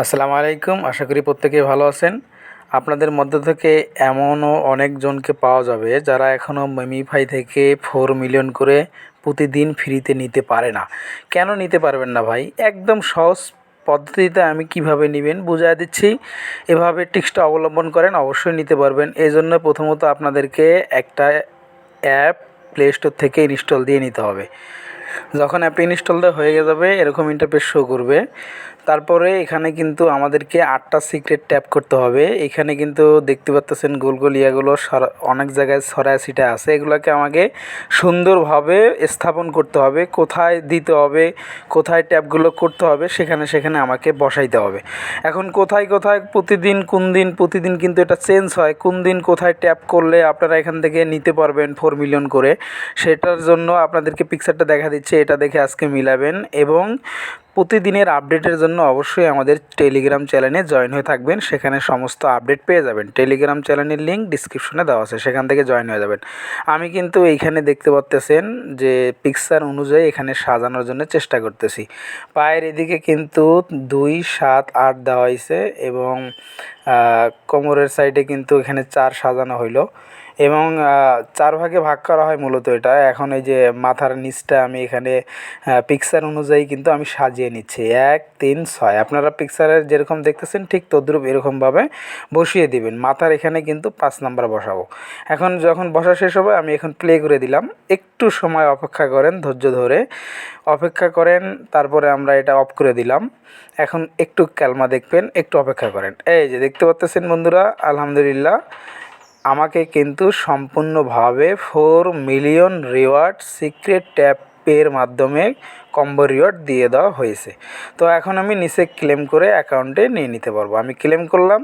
আসসালামু আলাইকুম। আশা করি প্রত্যেকেই ভালো আছেন। আপনাদের মধ্য থেকে এমনও অনেকজনকে পাওয়া যাবে যারা এখনও মেমিফাই থেকে 4 মিলিয়ন করে প্রতিদিন ফ্রিতে নিতে পারে না। কেন নিতে পারবেন না ভাই? একদম সহজ পদ্ধতিতে আমি কিভাবে নেবেন বুঝায় দিচ্ছি। এভাবে টিক্সটা অবলম্বন করেন, অবশ্যই নিতে পারবেন। এজন্য প্রথমত আপনাদেরকে একটা অ্যাপ প্লে স্টোর থেকে ইনস্টল দিয়ে নিতে হবে। যখন অ্যাপটি ইনস্টল দেওয়া হয়ে যাবে এরকম ইন্টারফেস শো করবে। তারপরে এখানে কিন্তু আমাদেরকে 8টা সিক্রেট ট্যাপ করতে হবে। এখানে কিন্তু দেখতে পাচ্ছেন গোল গোল ইয়াগুলো অনেক জায়গায় ছড়ায় ছিটায় আছে। এগুলোকে আমাকে সুন্দরভাবে স্থাপন করতে হবে। কোথায় দিতে হবে, কোথায় ট্যাপগুলো করতে হবে সেখানে সেখানে আমাকে বসাইতে হবে। এখন কোথায় কোথায় প্রতিদিন কিন্তু এটা চেঞ্জ হয়। কোন দিন কোথায় ট্যাপ করলে আপনারা এখান থেকে নিতে পারবেন 4 মিলিয়ন করে, সেটার জন্য আপনাদেরকে পিকচারটা দেখা দিচ্ছে। এটা দেখে আজকে মিলাবেন এবং প্রতিদিনের আপডেটের জন্য অবশ্যই আমাদের টেলিগ্রাম চ্যানেলে জয়েন হয়ে থাকবেন। সেখানে সমস্ত আপডেট পেয়ে যাবেন। টেলিগ্রাম চ্যানেলের লিঙ্ক ডিসক্রিপশনে দেওয়া আছে, সেখান থেকে জয়েন হয়ে যাবেন। আমি কিন্তু এইখানে দেখতে পাচ্ছেন যে পিকচার অনুযায়ী এখানে সাজানোর জন্য চেষ্টা করতেছি। পায়ের এদিকে কিন্তু 2, 7, 8 দেওয়া হয়েছে এবং কোমরের সাইডে কিন্তু এখানে 4 সাজানো হইলো এবং 4 ভাগে ভাগ করা হয় মূলত এটা। এখন এই যে মাথার নিচটা আমি এখানে পিকচার অনুযায়ী কিন্তু আমি সাজিয়ে নিচ্ছি 1, 3, 6। আপনারা পিকচারের যেরকম দেখতেছেন ঠিক তদ্রুপ এরকমভাবে বসিয়ে দিবেন। মাথার এখানে কিন্তু 5 নাম্বার বসাবো। এখন যখন বসা শেষ হবে আমি এখন প্লে করে দিলাম। একটু সময় অপেক্ষা করেন, ধৈর্য ধরে অপেক্ষা করেন। তারপরে আমরা এটা অফ করে দিলাম। এখন একটু ক্যালমা দেখবেন, একটু অপেক্ষা করেন। এই যে দেখতে পাচ্ছেন বন্ধুরা, আলহামদুলিল্লাহ আমাকে কিন্তু সম্পূর্ণভাবে 4 মিলিয়ন রিওয়ার্ড সিক্রেট ট্যাপের মাধ্যমে কম্বো রিওয়ার্ড দিয়ে দেওয়া হয়েছে। তো এখন আমি নিচে ক্লেম করে অ্যাকাউন্টে নিয়ে নিতে পারবো। আমি ক্লেম করলাম,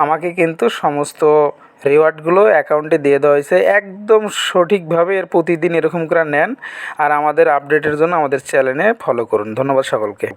আমাকে কিন্তু সমস্ত রিওয়ার্ডগুলো অ্যাকাউন্টে দিয়ে দেওয়া হয়েছে। একদম সঠিকভাবে এর প্রতিদিন এরকম করে নেন আর আমাদের আপডেটের জন্য আমাদের চ্যানেলে ফলো করুন। ধন্যবাদ সকলকে।